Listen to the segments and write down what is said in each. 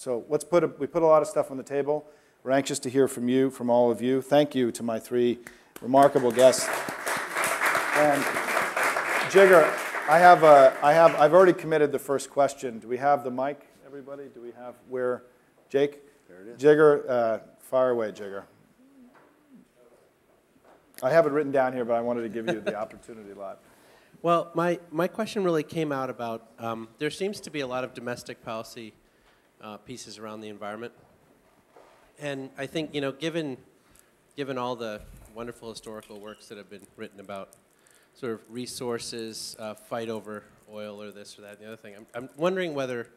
So we put a lot of stuff on the table. We're anxious to hear from you, from all of you. Thank you to my three remarkable guests. And Jigar, I've already committed the first question. Do we have the mic, everybody? Do we have where? Jake? There it is. Jigar, fire away, Jigar. I have it written down here, but I wanted to give you the opportunity live. Well, my question really came out about there seems to be a lot of domestic policy pieces around the environment. And I think, given all the wonderful historical works that have been written about sort of resources, fight over oil or this or that and the other thing, I'm wondering whether,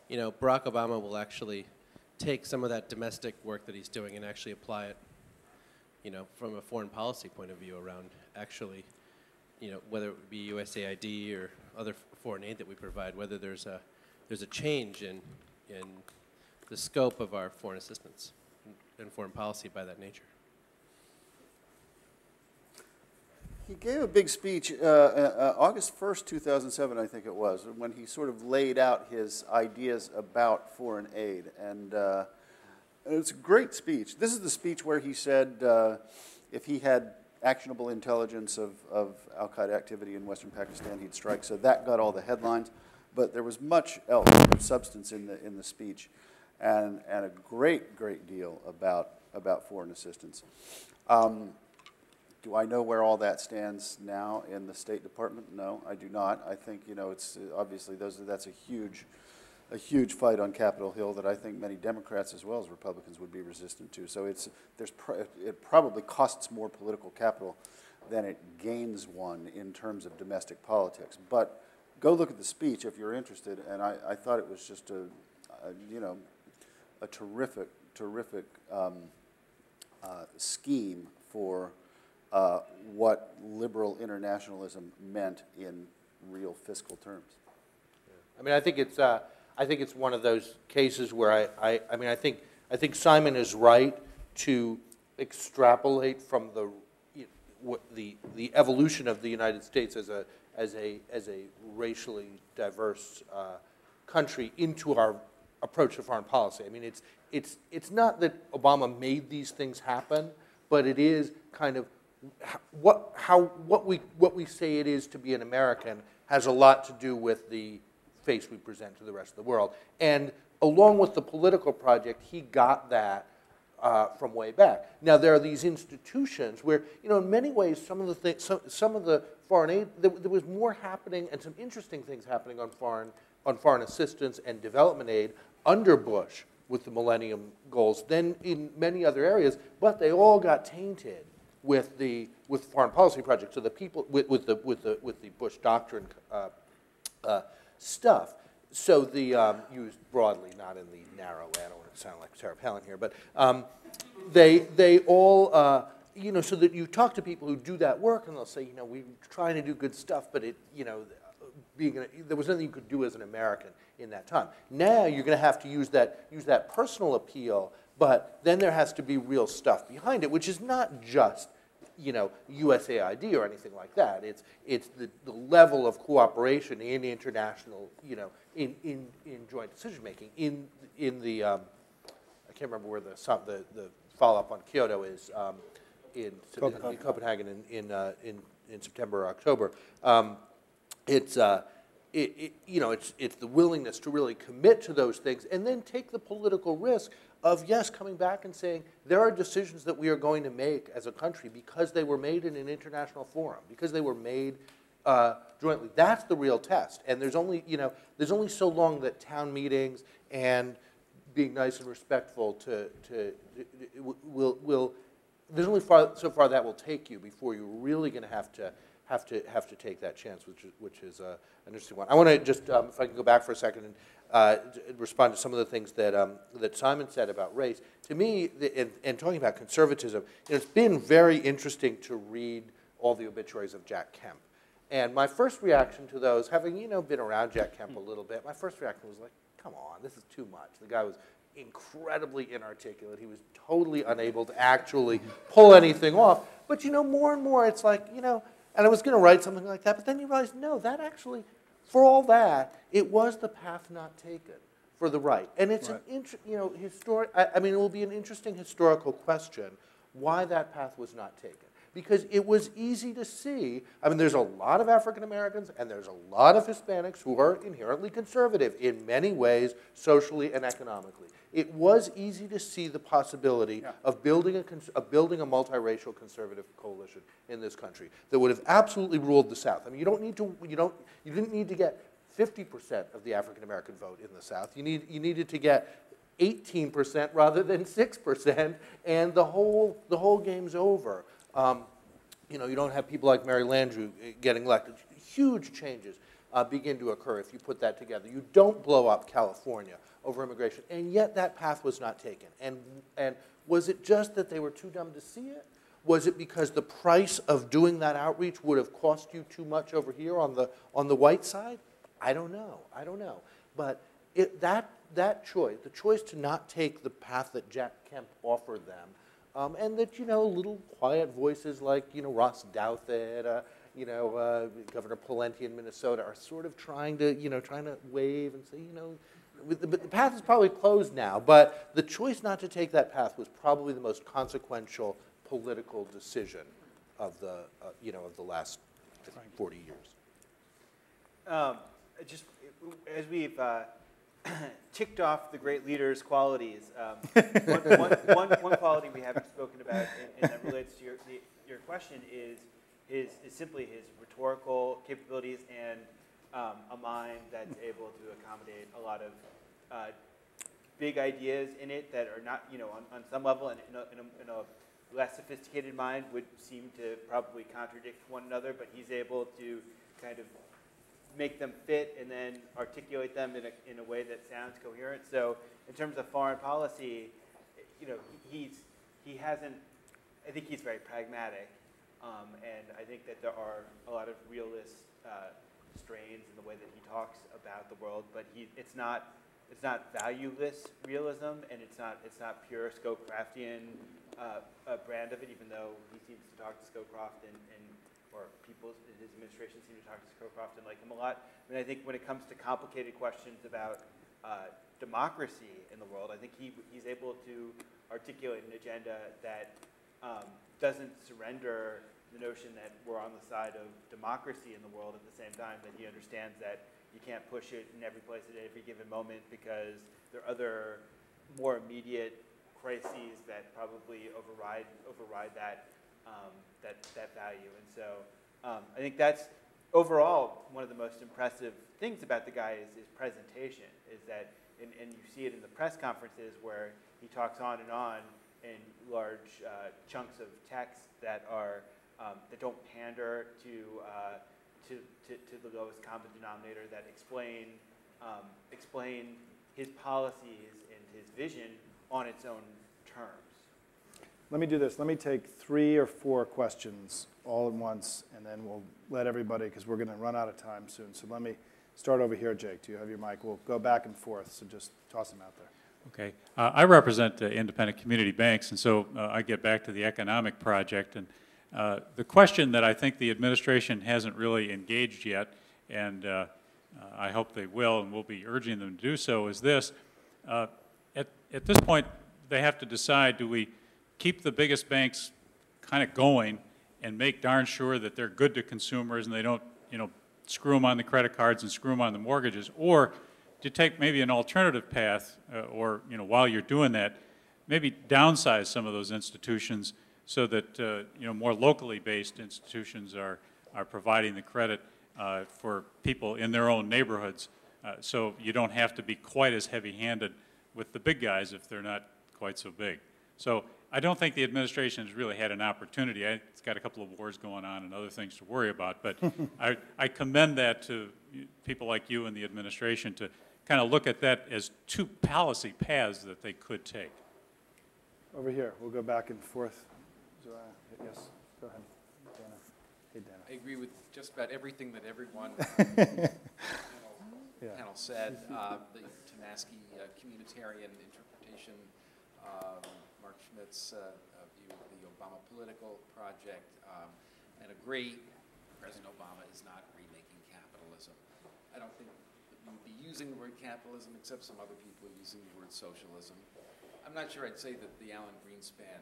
Barack Obama will actually take some of that domestic work that he's doing and actually apply it, from a foreign policy point of view around actually, whether it would be USAID or other foreign aid that we provide, whether there's a change in the scope of our foreign assistance and foreign policy by that nature. He gave a big speech August 1st, 2007, I think it was, when he sort of laid out his ideas about foreign aid. And it's a great speech. This is the speech where he said if he had actionable intelligence of al-Qaeda activity in Western Pakistan, he'd strike. So that got all the headlines. But there was much else of substance in the speech, and a great deal about foreign assistance. Do I know where all that stands now in the State Department? No, I do not. I think it's obviously that's a huge fight on Capitol Hill that I think many Democrats as well as Republicans would be resistant to. So it probably costs more political capital than it gains one in terms of domestic politics. But go look at the speech if you're interested, and I thought it was just a terrific scheme for what liberal internationalism meant in real fiscal terms. I mean, I think it's one of those cases where I think Simon is right to extrapolate from the evolution of the United States as a racially diverse country into our approach to foreign policy. I mean, it's not that Obama made these things happen, but it is kind of what we say it is to be an American has a lot to do with the face we present to the rest of the world. And along with the political project, he got that from way back. Now there are these institutions where, in many ways, some of the foreign aid, there was more happening and some interesting things happening on foreign assistance and development aid under Bush with the Millennium Goals than in many other areas, but they all got tainted with foreign policy projects. So the people with the Bush doctrine stuff. So the used broadly, not in the narrow way. I don't want to sound like Sarah Palin here, but they all so that you talk to people who do that work, and they'll say, we're trying to do good stuff, but there was nothing you could do as an American in that time. Now you're going to have to use that personal appeal, but then there has to be real stuff behind it, which is not just USAID or anything like that. It's the level of cooperation in international, in joint decision making. In the I can't remember where the follow up on Kyoto is in Copenhagen in September or October. It's the willingness to really commit to those things and then take the political risk of, yes, coming back and saying there are decisions that we are going to make as a country because they were made in an international forum, because they were made jointly. That's the real test. And there's only so long that town meetings and being nice and respectful will there's only so far that will take you before you're really going to have to take that chance, which is an interesting one. I want to just, if I can go back for a second and respond to some of the things that Simon said about race. To me, and talking about conservatism, it's been very interesting to read all the obituaries of Jack Kemp. And my first reaction to those, having been around Jack Kemp a little bit, my first reaction was like, come on, this is too much. The guy was incredibly inarticulate. He was totally unable to actually pull anything off. But more and more, it's like, and I was going to write something like that, but then you realize, no, that actually, for all that, it was the path not taken for the right. And it's Right. I mean, it will be an interesting historical question why that path was not taken. Because it was easy to see, I mean, there's a lot of African Americans and there's a lot of Hispanics who are inherently conservative in many ways, socially and economically. It was easy to see the possibility of building a multiracial conservative coalition in this country that would have absolutely ruled the South. I mean, you didn't need to get 50% of the African American vote in the South. You needed to get 18% rather than 6%, and the whole game's over. You don't have people like Mary Landrieu getting elected. Huge changes begin to occur if you put that together. You don't blow up California over immigration, and yet that path was not taken. And was it just that they were too dumb to see it? Was it because the price of doing that outreach would have cost you too much over here on the white side? I don't know. But that choice, the choice to not take the path that Jack Kemp offered them, and that, little quiet voices like, Ross Douthat, Governor Pawlenty in Minnesota are sort of trying to wave and say, the path is probably closed now, but the choice not to take that path was probably the most consequential political decision of the last 40 years. Just as we've ticked off the great leader's qualities, one quality we haven't spoken about and that relates to your question is simply his rhetorical capabilities and a mind that's able to accommodate a lot of big ideas in it that are not, on some level and in a less sophisticated mind would seem to probably contradict one another, but he's able to kind of make them fit and then articulate them in a way that sounds coherent. So in terms of foreign policy, he hasn't, I think he's very pragmatic, and I think that there are a lot of realist strains in the way that he talks about the world, but it's not valueless realism, and it's not pure Scowcraftian brand of it, even though he seems to talk to Scowcroft or people in his administration seem to talk to Scowcroft and like him a lot. I mean, I think when it comes to complicated questions about democracy in the world, I think he's able to articulate an agenda that doesn't surrender the notion that we're on the side of democracy in the world at the same time, that he understands that you can't push it in every place at every given moment because there are other more immediate crises that probably override that that value. And so I think that's overall one of the most impressive things about the guy is his presentation, is that, and you see it in the press conferences where he talks on in large chunks of text that are that don't pander to the lowest common denominator, that explain his policies and his vision on its own terms. Let me do this. Let me take 3 or 4 questions all at once, and then we'll let everybody, because we're going to run out of time soon. So let me start over here, Jake. Do you have your mic? We'll go back and forth, so just toss them out there. Okay. I represent independent community banks, and so I get back to the economic project. And the question that I think the administration hasn't really engaged yet, and I hope they will, and we'll be urging them to do so, is this. At this point, they have to decide, do we keep the biggest banks kind of going and make darn sure that they're good to consumers and they don't, screw them on the credit cards and screw them on the mortgages, or to take maybe an alternative path, or while you're doing that, maybe downsize some of those institutions so that more locally based institutions are providing the credit for people in their own neighborhoods, so you don't have to be quite as heavy-handed with the big guys if they're not quite so big. So I don't think the administration has really had an opportunity. It's got a couple of wars going on and other things to worry about, but I commend that to people like you and the administration to kind of look at that as 2 policy paths that they could take. Over here. We'll go back and forth. Yes, go ahead. Dana. Hey, Dana. I agree with just about everything that everyone panel said. The Tomasky communitarian interpretation, Mark Schmidt's view of the Obama political project, and agree President Obama is not remaking capitalism. I don't think you'd be using the word capitalism, except some other people are using the word socialism. I'm not sure I'd say that the Alan Greenspan,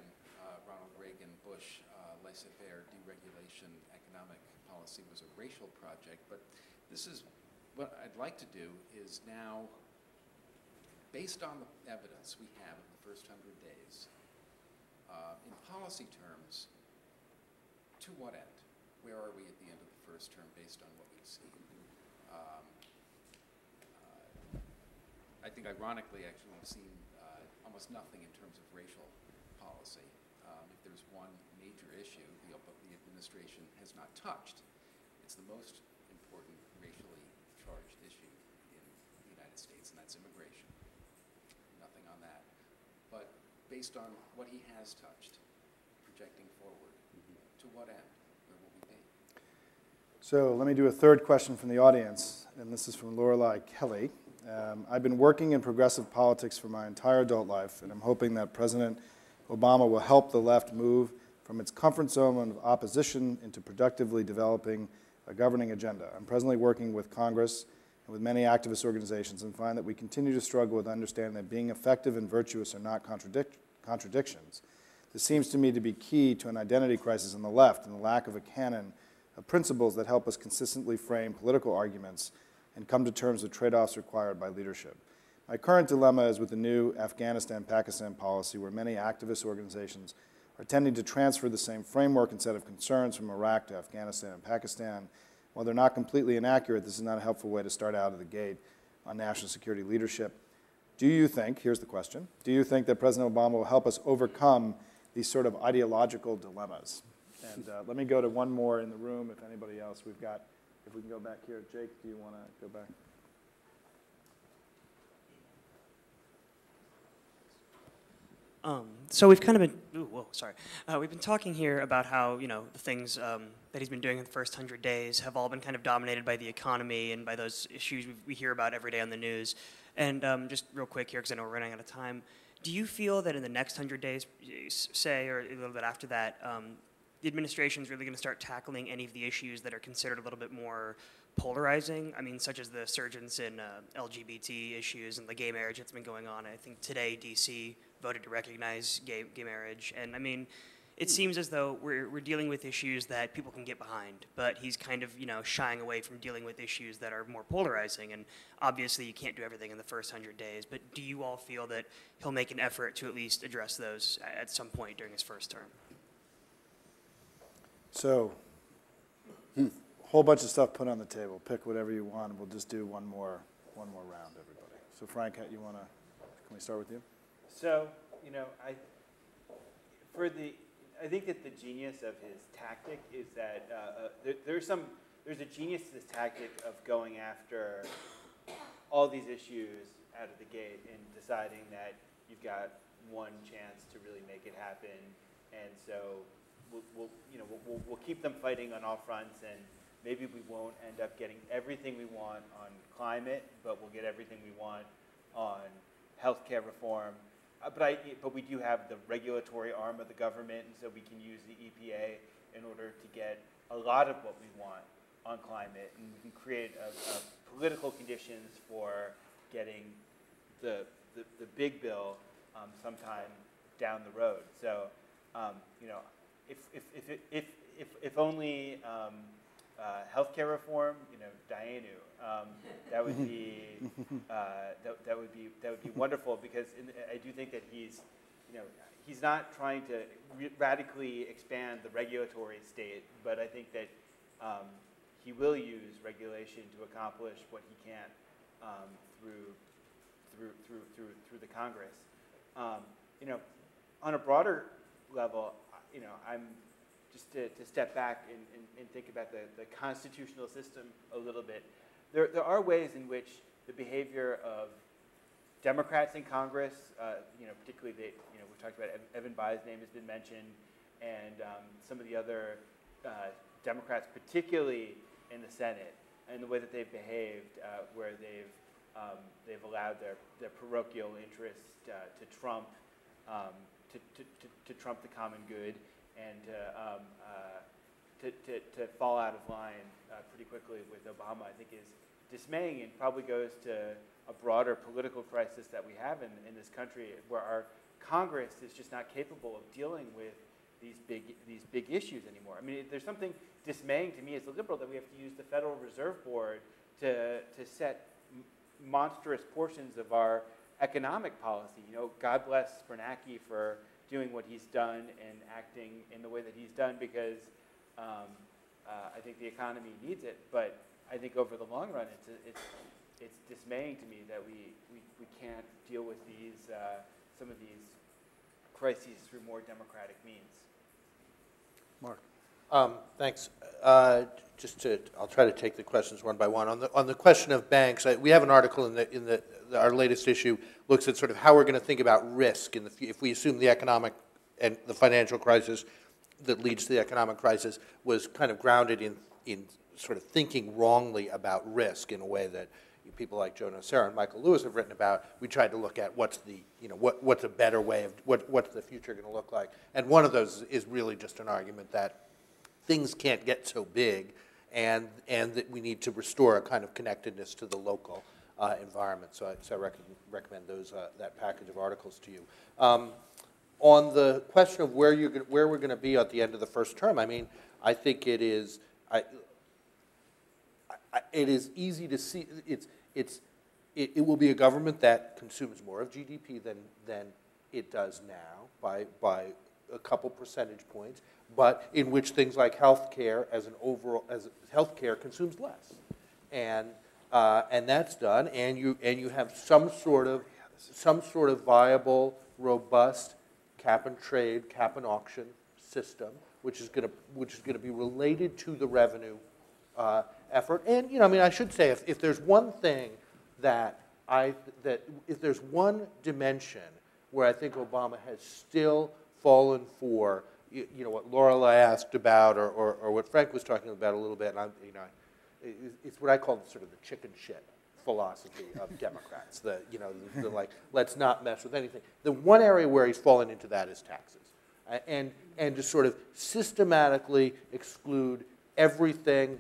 Ronald Reagan, Bush, laissez-faire deregulation economic policy was a racial project, but this is what I'd like to do is now, based on the evidence we have of the first 100 days, in policy terms, to what end? Where are we at the end of the first term based on what we've seen? I think ironically, actually, we've seen almost nothing in terms of racial policy. If there's one major issue the administration has not touched, it's the most important racially charged issue in the United States, and that's immigration. Nothing on that. But based on what he has touched, projecting forward, to what end? Where will we be? So let me do a third question from the audience, and this is from Lorelei Kelly. I've been working in progressive politics for my entire adult life, and I'm hoping that President Obama will help the left move from its comfort zone of opposition into productively developing a governing agenda. I'm presently working with Congress and with many activist organizations and find that we continue to struggle with understanding that being effective and virtuous are not contradictions. This seems to me to be key to an identity crisis on the left and the lack of a canon of principles that help us consistently frame political arguments and come to terms with trade-offs required by leadership. My current dilemma is with the new Afghanistan-Pakistan policy, where many activist organizations are tending to transfer the same framework and set of concerns from Iraq to Afghanistan and Pakistan. While they're not completely inaccurate, this is not a helpful way to start out of the gate on national security leadership. Do you think, here's the question, do you think that President Obama will help us overcome these sort of ideological dilemmas? And let me go to one more in the room, if anybody else we've got. If we can go back here. Jake, do you want to go back? So we've kind of been, we've been talking here about how, the things that he's been doing in the first 100 days have all been kind of dominated by the economy and by those issues we hear about every day on the news. And just real quick here, because I know we're running out of time, do you feel that in the next 100 days, say, or a little bit after that, the administration is really going to start tackling any of the issues that are considered a little bit more polarizing? I mean, such as the surgence in LGBT issues and the gay marriage that's been going on. I think today D.C. voted to recognize gay marriage. And I mean, it seems as though we're dealing with issues that people can get behind, but he's kind of, shying away from dealing with issues that are more polarizing. And obviously you can't do everything in the first 100 days, but do you all feel that he'll make an effort to at least address those at some point during his first term? So, a whole bunch of stuff put on the table. Pick whatever you want, and we'll just do one more round, everybody. So Frank, can we start with you? So, I think that the genius of his tactic is that there's a genius to this tactic of going after all these issues out of the gate and deciding that you've got one chance to really make it happen, and so we'll keep them fighting on all fronts, and maybe we won't end up getting everything we want on climate, but we'll get everything we want on healthcare reform. But we do have the regulatory arm of the government, and so we can use the EPA in order to get a lot of what we want on climate, and we can create a political conditions for getting the big bill sometime down the road. So, if only healthcare reform, Dayenu, that would be that would be wonderful, because I do think that he's not trying to radically expand the regulatory state, but I think that he will use regulation to accomplish what he can't through the Congress. On a broader level, I'm just to step back and think about the constitutional system a little bit. There are ways in which the behavior of Democrats in Congress, particularly we've talked about Evan Bayh's name has been mentioned, and some of the other Democrats, particularly in the Senate, and the way that they've behaved, where they've allowed their parochial interests to trump to trump the common good, and to fall out of line pretty quickly with Obama, I think dismaying and probably goes to a broader political crisis that we have in this country, where our Congress is just not capable of dealing with these big issues anymore. I mean, there's something dismaying to me as a liberal that we have to use the Federal Reserve Board to set monstrous portions of our economic policy. You know, God bless Bernanke for doing what he's done and acting in the way that he's done, because I think the economy needs it. But I think over the long run, it's dismaying to me that we can't deal with these some of these crises through more democratic means. Mark. Thanks. I'll try to take the questions one by one. On the question of banks, we have an article in our latest issue looks at sort of how we're going to think about risk if we assume the economic and the financial crisis that leads to the economic crisis was kind of grounded in sort of thinking wrongly about risk in a way that people like Joe Nocera and Michael Lewis have written about. We tried to look at what's a better way of what's the future going to look like, and one of those is really just an argument that things can't get so big, and that we need to restore a kind of connectedness to the local environment. So I recommend that package of articles to you. On the question of where we're going to be at the end of the first term, I mean, I think it is easy to see. It will be a government that consumes more of GDP than it does now by a couple percentage points, but in which things like healthcare as healthcare consumes less, and that's done, and you have some sort of viable, robust cap and trade, cap and auction system, which is going to be related to the revenue effort. And I mean, I should say, if there's one thing if there's one dimension where I think Obama has still fallen for, what Lorelei asked about, or what Frank was talking about a little bit, and it's what I call sort of the chicken shit philosophy of Democrats. The like, let's not mess with anything. The one area where he's fallen into that is taxes, and to sort of systematically exclude everything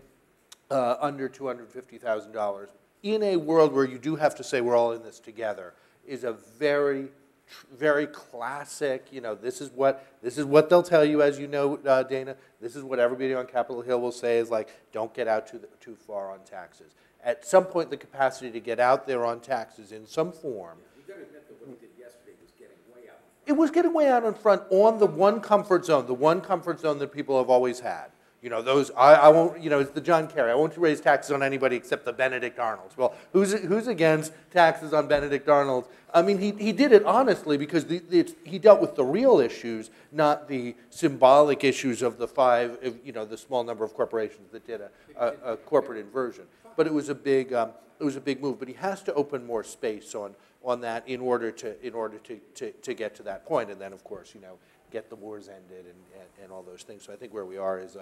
under $250,000 in a world where you do have to say we're all in this together is a very, very classic. This is what they'll tell you, as you know, Dana. This is what everybody on Capitol Hill will say is like, don't get out too far on taxes. At some point, the capacity to get out there on taxes in some form. You've got to admit that what he did yesterday was getting way out. It was getting way out in front on the one comfort zone that people have always had. I won't, it's the John Kerry. I won't raise taxes on anybody except the Benedict Arnolds. Well, who's against taxes on Benedict Arnolds? I mean, he did it honestly because he dealt with the real issues, not the symbolic issues of the small number of corporations that did a corporate inversion. But it was a big move. But he has to open more space on that in order to get to that point. And then, of course, get the wars ended and all those things. So I think where we are is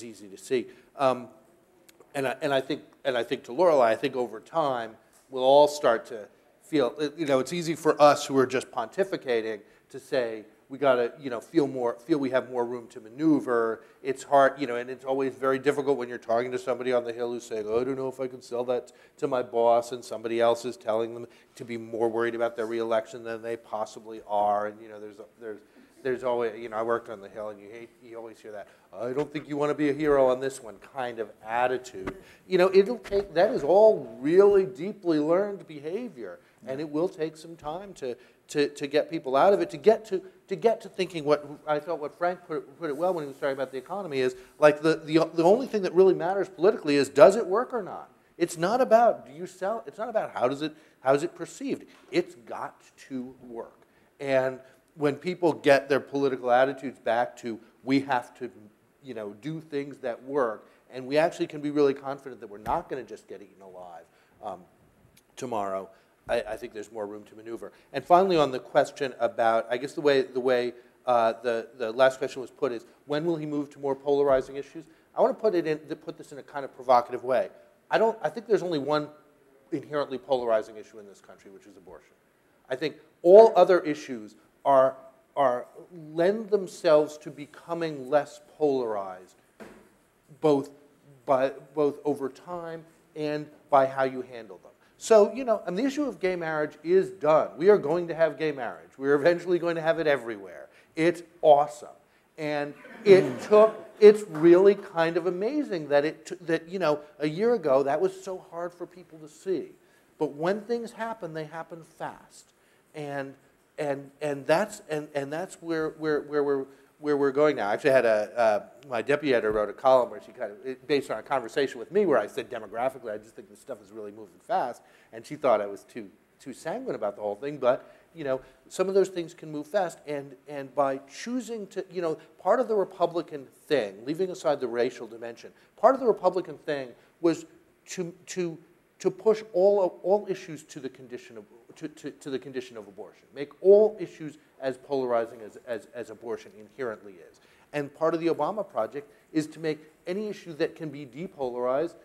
easy to see. And I think to Lorelei, I think over time we'll all start to feel. It's easy for us who are just pontificating to say we got to feel we have more room to maneuver. It's hard, and it's always very difficult when you're talking to somebody on the Hill who's saying, "Oh, I don't know if I can sell that to my boss," and somebody else is telling them to be more worried about their reelection than they possibly are. And there's always, I worked on the Hill, and you always hear that, I don't think you want to be a hero on this one kind of attitude. That is all really deeply learned behavior, and it will take some time to get people out of it, to get to thinking what I thought what Frank put it well when he was talking about the economy is, like the only thing that really matters politically is, does it work or not? It's not about, do you sell, it's not about how is it perceived. It's got to work. And when people get their political attitudes back to, we have to, do things that work, and we actually can be really confident that we're not going to just get eaten alive tomorrow, I think there's more room to maneuver. And finally, on the question about, I guess the way the last question was put is, when will he move to more polarizing issues? I want to put this in a kind of provocative way. I think there's only one inherently polarizing issue in this country, which is abortion. I think all other issues lend themselves to becoming less polarized, both over time and by how you handle them. So, you know, and the issue of gay marriage is done. We are going to have gay marriage. We're eventually going to have it everywhere. It's awesome. And it's really kind of amazing that, you know, a year ago that was so hard for people to see. But when things happen, they happen fast. And that's where we're going now. I actually had my deputy editor wrote a column where she kind of, based on a conversation with me where I said demographically, I just think this stuff is really moving fast. And she thought I was too sanguine about the whole thing. But, you know, some of those things can move fast. And by choosing to, you know, part of the Republican thing, leaving aside the racial dimension, part of the Republican thing was to push all issues to the condition of to the condition of abortion. Make all issues as polarizing as abortion inherently is. And part of the Obama project is to make any issue that can be depolarized,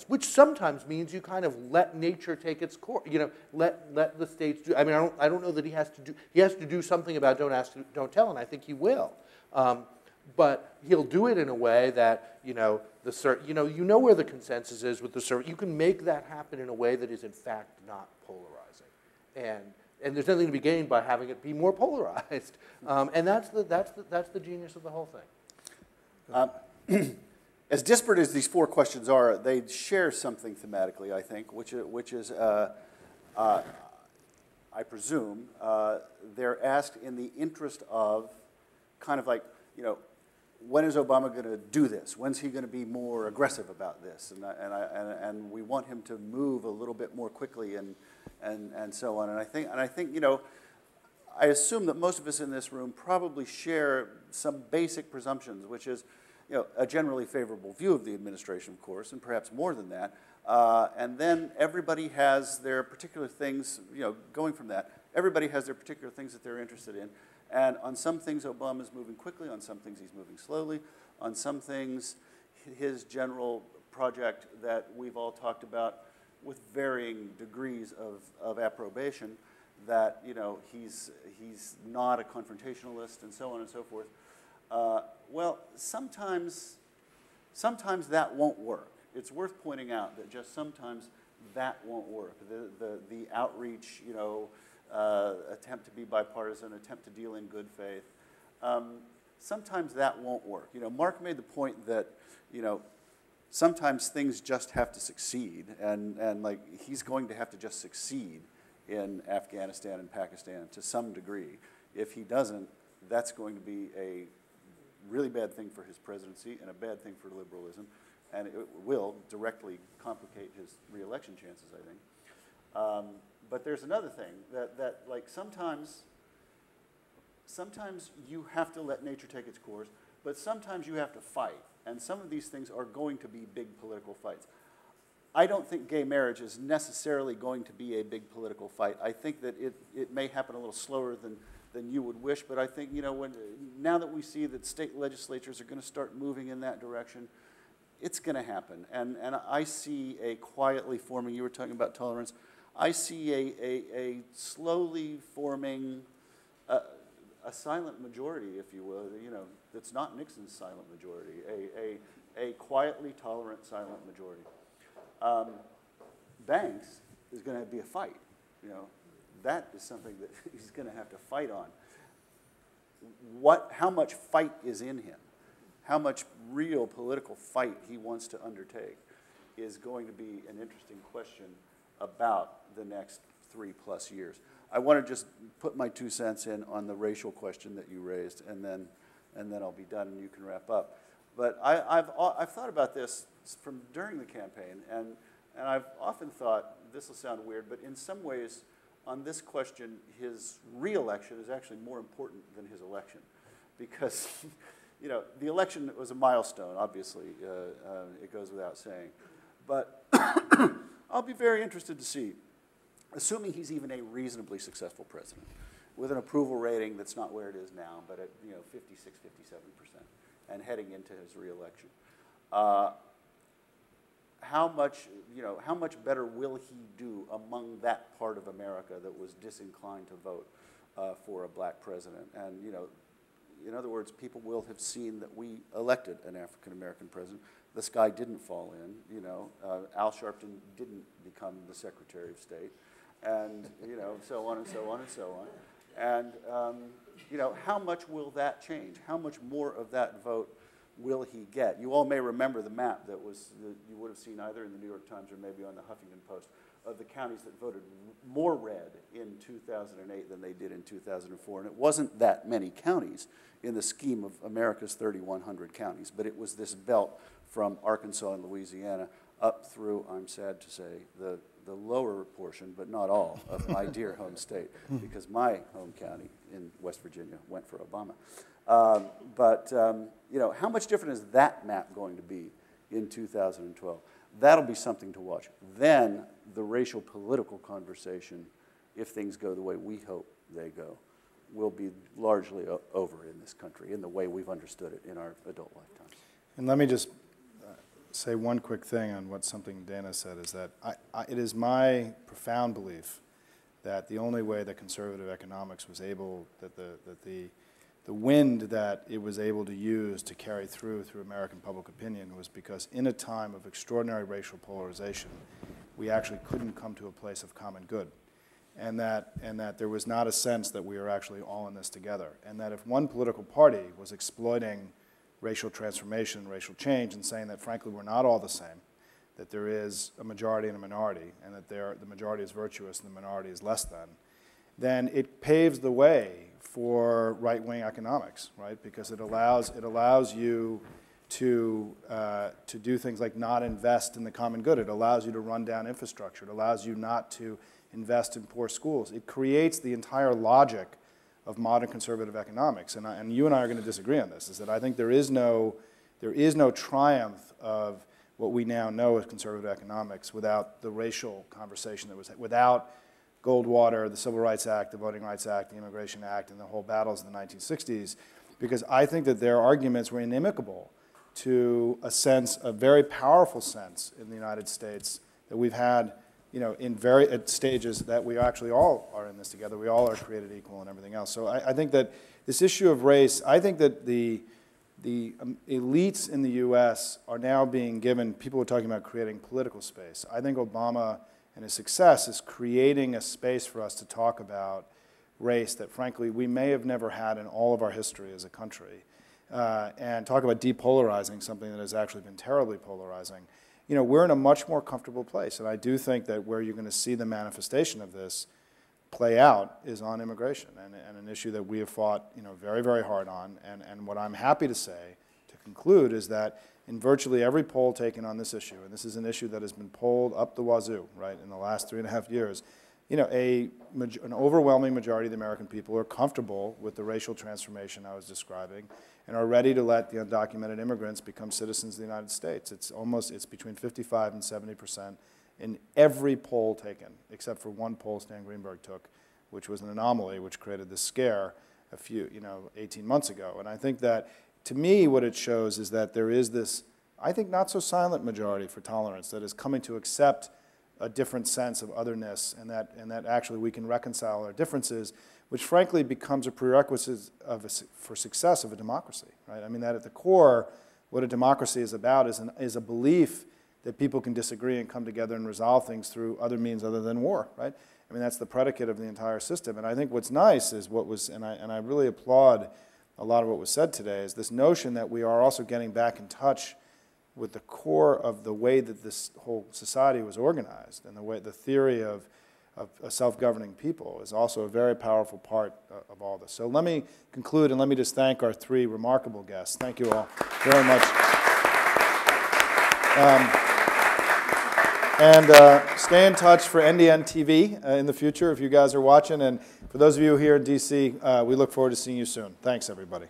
which sometimes means you kind of let nature take its course. You know, let the states do. I mean, I don't know that he has to do something about don't ask, don't tell, and I think he will. But he'll do it in a way that, you know, you know where the consensus is with the survey. You can make that happen in a way that is in fact not polarizing, and there's nothing to be gained by having it be more polarized. And that's the genius of the whole thing. As disparate as these four questions are, they share something thematically, I think, which is I presume, they're asked in the interest of kind of like, you know, when is Obama going to do this? When's he going to be more aggressive about this? And we want him to move a little bit more quickly and so on. And I think you know, I assume that most of us in this room probably share some basic presumptions, which is, you know, a generally favorable view of the administration, of course, and perhaps more than that. And then everybody has their particular things, you know, going from that. Everybody has their particular things that they're interested in. And on some things, Obama's moving quickly. On some things, he's moving slowly. On some things, his general project that we've all talked about with varying degrees of approbation, that, you know, he's not a confrontationalist and so on and so forth. Well, sometimes that won't work. It's worth pointing out that just sometimes that won't work. The outreach, you know, attempt to be bipartisan, attempt to deal in good faith. Sometimes that won't work. You know, Mark made the point that, you know, sometimes things just have to succeed, and like he's going to have to just succeed in Afghanistan and Pakistan to some degree. If he doesn't, that's going to be a really bad thing for his presidency and a bad thing for liberalism, and it will directly complicate his re-election chances, I think. But there's another thing that like sometimes you have to let nature take its course, but sometimes you have to fight. And some of these things are going to be big political fights. I don't think gay marriage is necessarily going to be a big political fight. I think that it may happen a little slower than you would wish, but I think, you know, now that we see that state legislatures are going to start moving in that direction, it's going to happen. And I see a quietly forming, you were talking about tolerance, I see a slowly forming, a silent majority, if you will, you know, that's not Nixon's silent majority, a quietly tolerant silent majority. Banks is going to be a fight, you know. That is something that he's going to have to fight on. How much fight is in him, how much real political fight he wants to undertake is going to be an interesting question about the next 3+ years. I want to just put my 2 cents in on the racial question that you raised, and then I'll be done and you can wrap up. But I've thought about this from during the campaign, and I've often thought, this will sound weird, but in some ways, on this question, his re-election is actually more important than his election, because you know, the election was a milestone, obviously, it goes without saying. But I'll be very interested to see, assuming he's even a reasonably successful president, with an approval rating that's not where it is now, but at, you know, 56, 57%, and heading into his re-election. How much better will he do among that part of America that was disinclined to vote for a black president? And, you know, in other words, people will have seen that we elected an African-American president. the sky didn't fall in. You know, Al Sharpton didn't become the Secretary of State, and you know, so on and so on and so on. And you know, how much will that change? How much more of that vote will he get? You all may remember the map that you would have seen either in the New York Times or maybe on the Huffington Post of the counties that voted more red in 2008 than they did in 2004. And it wasn't that many counties in the scheme of America's 3,100 counties, but it was this belt from Arkansas and Louisiana up through, I'm sad to say, the lower portion, but not all, of my dear home state, because my home county in West Virginia went for Obama. You know, how much different is that map going to be in 2012? That'll be something to watch. Then the racial political conversation, if things go the way we hope they go, will be largely over in this country in the way we've understood it in our adult lifetimes. And let me just say one quick thing on what something Dana said, is that it is my profound belief that the only way that conservative economics was able, that the wind that it was able to use to carry through American public opinion was because in a time of extraordinary racial polarization, we actually couldn't come to a place of common good. And that there was not a sense that we were actually all in this together. And that if one political party was exploiting racial transformation, racial change, and saying that frankly we're not all the same, that there is a majority and a minority, and that the majority is virtuous and the minority is less than, then it paves the way for right-wing economics, right? Because it allows you to do things like not invest in the common good. It allows you to run down infrastructure. It allows you not to invest in poor schools. It creates the entire logic of modern conservative economics. And you and I are going to disagree on this, is that I think there is no triumph of what we now know as conservative economics without the racial conversation that was, without Goldwater, the Civil Rights Act, the Voting Rights Act, the Immigration Act, and the whole battles in the 1960s, because I think that their arguments were inimical to a sense, a very powerful sense in the United States that we've had, you know, at stages that we actually all are in this together. We all are created equal and everything else. So I think that this issue of race, I think that the elites in the U.S. are now being given, people are talking about creating political space. I think Obama and his success is creating a space for us to talk about race that, frankly, we may have never had in all of our history as a country. And talk about depolarizing something that has actually been terribly polarizing. You know, we're in a much more comfortable place, and I do think that where you're going to see the manifestation of this play out is on immigration, and an issue that we have fought, you know, very, very hard on. And what I'm happy to say, to conclude, is that in virtually every poll taken on this issue, and this is an issue that has been polled up the wazoo, right, in the last 3.5 years, you know, an overwhelming majority of the American people are comfortable with the racial transformation I was describing and are ready to let the undocumented immigrants become citizens of the United States. It's between 55 and 70% in every poll taken, except for one poll Stan Greenberg took, which was an anomaly, which created this scare 18 months ago. And I think that, to me, what it shows is that there is this, I think, not so silent majority for tolerance that is coming to accept a different sense of otherness, and that actually we can reconcile our differences, which frankly becomes a prerequisite for success of a democracy, right? I mean, that at the core, what a democracy is about is a belief that people can disagree and come together and resolve things through other means other than war, right? I mean, that's the predicate of the entire system. And I think what's nice is and I really applaud a lot of what was said today, is this notion that we are also getting back in touch with the core of the way that this whole society was organized, and the theory of a self-governing people is also a very powerful part of all this. So let me conclude, and let me just thank our three remarkable guests. Thank you all very much. Stay in touch for NDN TV in the future if you guys are watching. And for those of you here in DC, we look forward to seeing you soon. Thanks, everybody.